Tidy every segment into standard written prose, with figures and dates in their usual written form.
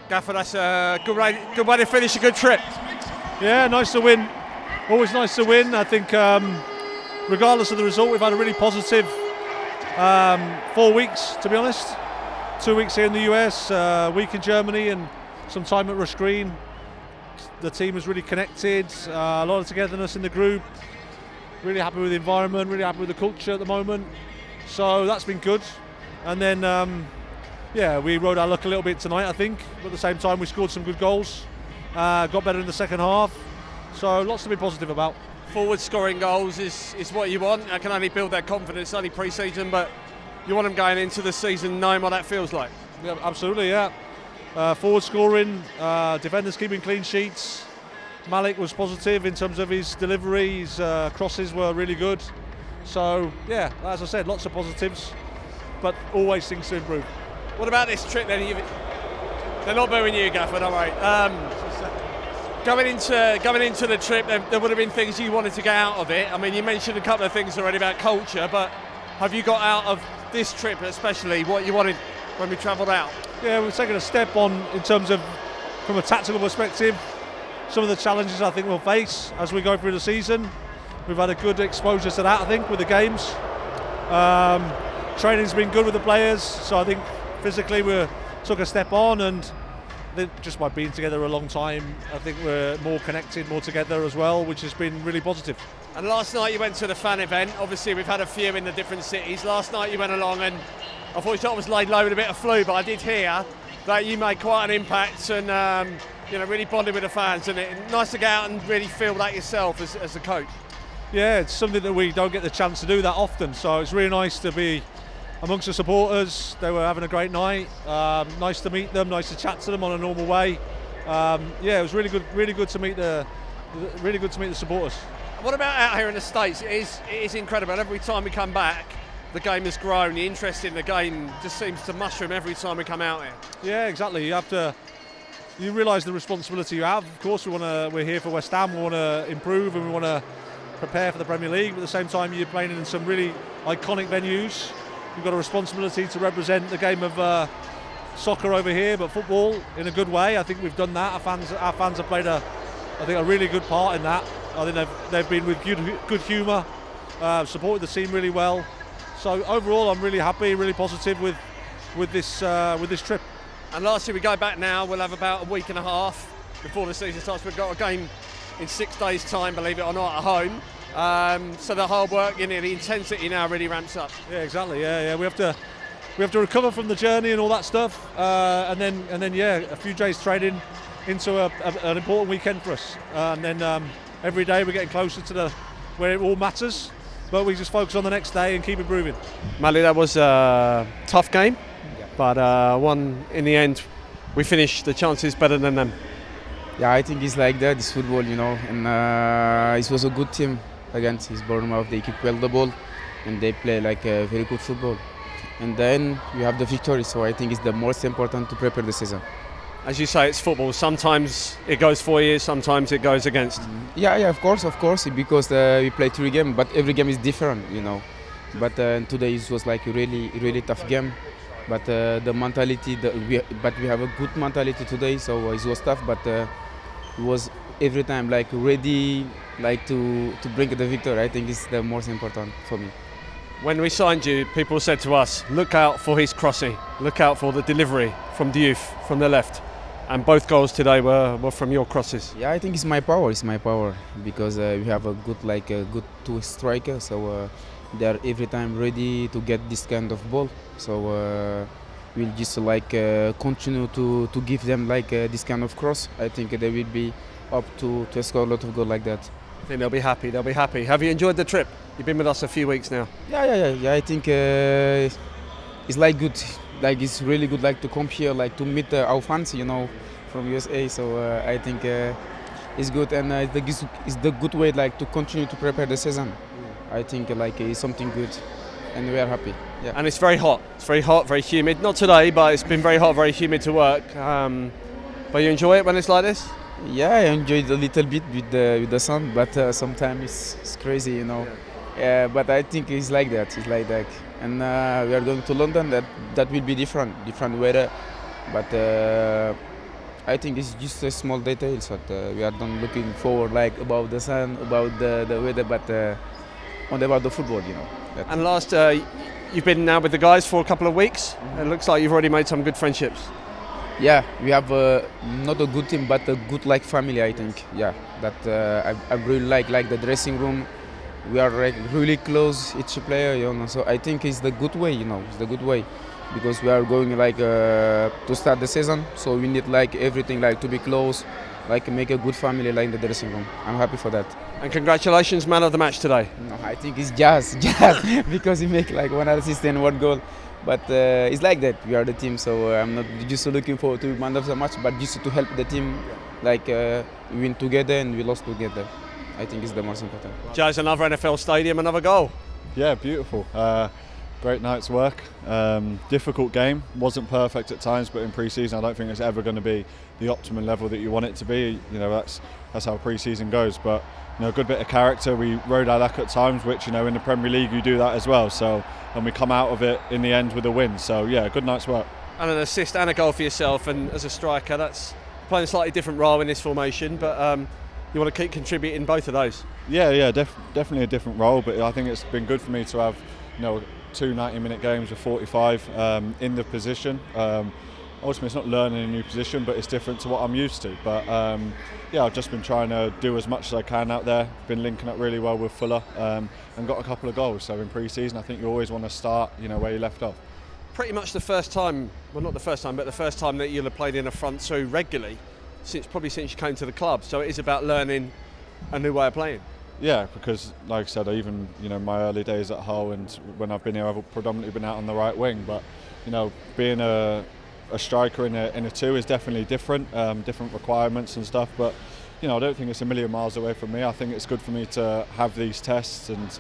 Gaffer, that's a good way to finish a good trip. Yeah, nice to win. Always nice to win. I think regardless of the result, we've had a really positive 4 weeks, to be honest. 2 weeks here in the US, a week in Germany and some time at Rush Green. The team is really connected, a lot of togetherness in the group. Really happy with the environment, really happy with the culture at the moment. So that's been good. And then, we rode our luck a little bit tonight, I think. But at the same time, we scored some good goals. Got better in the second half. So lots to be positive about. Forward scoring goals is what you want. I can only build that confidence, only pre-season, but you want them going into the season knowing what that feels like. Yeah, absolutely, yeah. Forward scoring, defenders keeping clean sheets. Malick was positive in terms of his delivery, his crosses were really good. So, yeah, as I said, lots of positives, but always things to improve. What about this trip then? They're not booing you, Gaffer, don't worry. Going into the trip, there would have been things you wanted to get out of it. I mean, you mentioned a couple of things already about culture, but have you got out of this trip especially what you wanted when we travelled out? Yeah, we've taken a step on in terms of, from a tactical perspective, some of the challenges I think we'll face as we go through the season. We've had a good exposure to that, I think, with the games. Training's been good with the players, so I think physically we took a step on, and just by being together a long time, I think we're more connected, more together as well, which has been really positive. And last night you went to the fan event. Obviously we've had a few in the different cities. Last night you went along, and I thought I was laid low with a bit of flu, but I did hear that you made quite an impact and really bonded with the fans, and it's nice to get out and really feel that yourself as a coach. Yeah, it's something that we don't get the chance to do that often, so it's really nice to be amongst the supporters. They were having a great night. Nice to meet them, nice to chat to them on a normal way. It was really good to meet the supporters. What about out here in the States? It is incredible. Every time we come back, the game has grown. The interest in the game just seems to mushroom every time we come out here. Yeah, exactly. You realise the responsibility you have. Of course, we're here for West Ham. We want to improve and we want to prepare for the Premier League. But at the same time, you're playing in some really iconic venues. You've got a responsibility to represent the game of soccer over here, but football in a good way. I think we've done that. Our fans have played a really good part in that. I think they've been with good humour, supported the team really well. So overall, I'm really happy, really positive with this trip. And lastly, we go back now. We'll have about a week and a half before the season starts. We've got a game in 6 days' time, believe it or not, at home. So the hard work, the intensity now really ramps up. Yeah, exactly. Yeah. We have to recover from the journey and all that stuff, and then a few days training into an important weekend for us. And then every day we're getting closer to where it all matters. But we just focus on the next day and keep improving. Malick, that was a tough game, but one in the end. We finished the chances better than them. Yeah, I think it's like that. It's football, and it was a good team against Bournemouth. They keep well the ball, and they play like a very good football. And then you have the victory, so I think it's the most important to prepare the season. As you say, it's football. Sometimes it goes for you, sometimes it goes against. Yeah, of course, because we play 3 games, but every game is different, But today it was like a really tough game. But the mentality, we have a good mentality today, so it was tough, but it was every time like ready, like to bring the victory. I think it's the most important for me. When we signed you, people said to us, look out for his crossing, look out for the delivery from Diouf from the left. And both goals today were from your crosses. Yeah, I think it's my power. Because we have a good 2 strikers, so they are every time ready to get this kind of ball. So we'll just continue to give them this kind of cross. I think they will be up to score a lot of goals like that. I think they'll be happy. Have you enjoyed the trip? You've been with us a few weeks now. Yeah. I think it's good. It's really good to come here, to meet our fans, from USA. So I think it's good, and it's the good way to continue to prepare the season. I think it's something good, and we are happy. Yeah. And it's very hot. It's very hot, very humid. Not today, but it's been very hot, very humid to work. But you enjoy it when it's like this? Yeah, I enjoy it a little bit with the sun, but sometimes it's crazy, Yeah, but I think it's like that. And we are going to London. That will be different weather. But I think it's just a small details that we are not looking forward like about the sun, about the weather, but only about the football, you know. That. And last, you've been now with the guys for a couple of weeks. It looks like you've already made some good friendships. Yeah, we have not a good team, but a good like family. I think. Yeah, that I really like the dressing room. We are like really close each player, you know. So I think it's the good way, you know. It's the good way, because we are going like to start the season. So we need like everything like to be close, like make a good family like in the dressing room. I'm happy for that. And congratulations, man of the match today. No, I think it's Jazz, because he make like one assist and one goal. But it's like that. We are the team, so I'm not just looking forward to man of the match, but just to help the team, like we win together and we lost together. I think it's the most important. Jazz, another NFL stadium, another goal. Yeah, beautiful. Great night's work. Difficult game. Wasn't perfect at times, but in pre-season, I don't think it's ever going to be the optimum level that you want it to be. You know, that's how pre-season goes. But you know, a good bit of character. We rode our luck at times, which, you know, in the Premier League you do that as well. So, and we come out of it in the end with a win. So yeah, good night's work. And an assist and a goal for yourself. And as a striker, that's playing a slightly different role in this formation. But you want to keep contributing both of those. Yeah, definitely a different role. But I think it's been good for me to have, you know, 2 90-minute games with 45 in the position. Ultimately, it's not learning a new position, but it's different to what I'm used to. But yeah, I've just been trying to do as much as I can out there. Been linking up really well with Fuller and got a couple of goals. So in pre-season, I think you always want to start, you know, where you left off. Pretty much the first time, well, not the first time, but the first time that you'll have played in a front two regularly probably since you came to the club. So it is about learning a new way of playing. Yeah, because like I said, even, you know, my early days at Hull and when I've been here, I've predominantly been out on the right wing. But you know, being a striker in a two is definitely different, different requirements and stuff. But you know, I don't think it's a million miles away from me. I think it's good for me to have these tests and,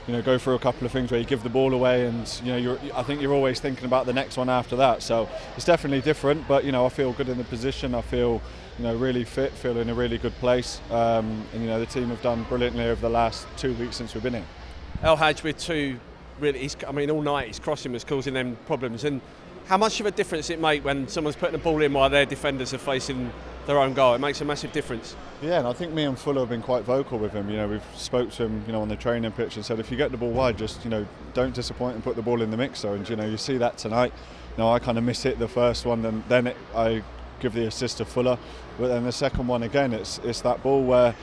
you know, go through a couple of things where you give the ball away and, you know, I think you're always thinking about the next one after that. So it's definitely different. But you know, I feel good in the position. I feel, you know, really fit, feel in a really good place. And you know, the team have done brilliantly over the last 2 weeks since we've been here. Hadji with two, really, I mean, all night his crossing was causing them problems. And how much of a difference it make when someone's putting the ball in while their defenders are facing their own goal? It makes a massive difference. Yeah, and I think me and Fuller have been quite vocal with him. You know, we've spoke to him, you know, on the training pitch and said, if you get the ball wide, just, you know, don't disappoint and put the ball in the mixer. And you know, you see that tonight. You know, I kind of miss hit the first one, and then I give the assist to Fuller. But then the second one again, it's that ball where,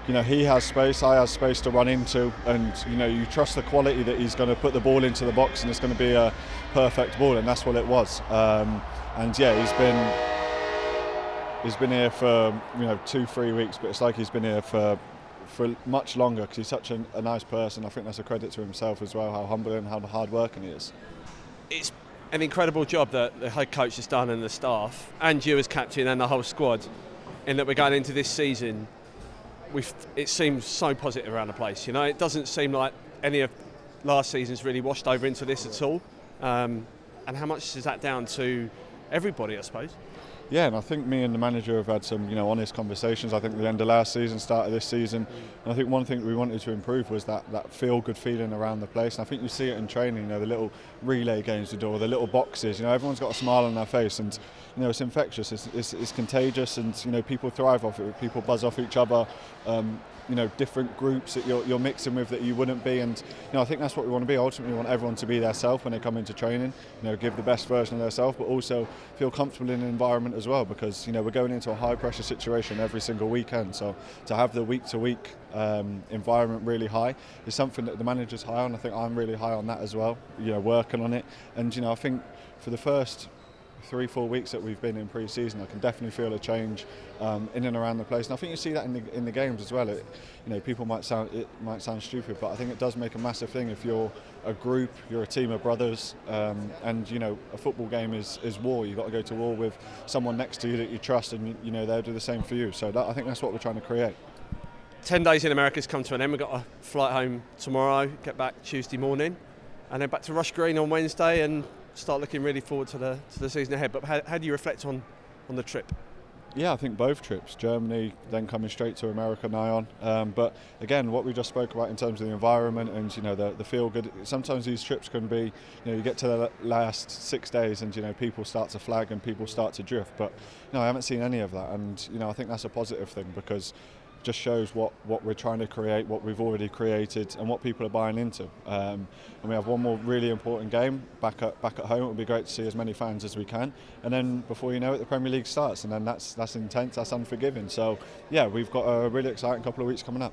you know, he has space, I have space to run into, and you know, you trust the quality that he's going to put the ball into the box and it's going to be a perfect ball, and that's what it was. And yeah, he's been here for, you know, 2-3 weeks, but it's like he's been here for much longer because he's such a nice person. I think that's a credit to himself as well, how humble and how hard working he is. It's an incredible job that the head coach has done and the staff, and you as captain and the whole squad, in that we're going into this season. It seems so positive around the place. You know, it doesn't seem like any of last season's really washed over into this at all. And how much is that down to everybody, I suppose? Yeah, and I think me and the manager have had some, you know, honest conversations. I think the end of last season, start of this season, and I think one thing that we wanted to improve was that feel-good feeling around the place. And I think you see it in training. You know, the little relay games we do, or the little boxes. You know, everyone's got a smile on their face, and you know, it's infectious. It's contagious, and you know, people thrive off it. People buzz off each other. You know, different groups that you're mixing with that you wouldn't be, and you know, I think that's what we want to be. Ultimately, we want everyone to be their self when they come into training. You know, give the best version of their self, but also feel comfortable in the environment as well, because you know, we're going into a high pressure situation every single weekend. So to have the week to week environment really high is something that the manager's high on. I think I'm really high on that as well. You know, working on it, and you know, I think for the first 3-4 weeks that we've been in pre-season, I can definitely feel a change in and around the place, and I think you see that in the games as well. You know, it might sound stupid, but I think it does make a massive thing if you're a group, you're a team of brothers, and you know, a football game is war. You've got to go to war with someone next to you that you trust, and you know, they'll do the same for you. So I think that's what we're trying to create. 10 days in America's come to an end. We've got a flight home tomorrow, get back Tuesday morning, and then back to Rush Green on Wednesday, and start looking really forward to the season ahead. But how do you reflect on the trip? Yeah, I think both trips. Germany, then coming straight to America now on. But again, what we just spoke about in terms of the environment and the feel good. Sometimes these trips can be, you get to the last 6 days and people start to flag and people start to drift. But I haven't seen any of that, and I think that's a positive thing because it just shows what we're trying to create, what we've already created, and what people are buying into. And we have one more really important game back at home. It would be great to see as many fans as we can, and then before you know it, the Premier League starts, and then that's intense, that's unforgiving. So yeah, we've got a really exciting couple of weeks coming up.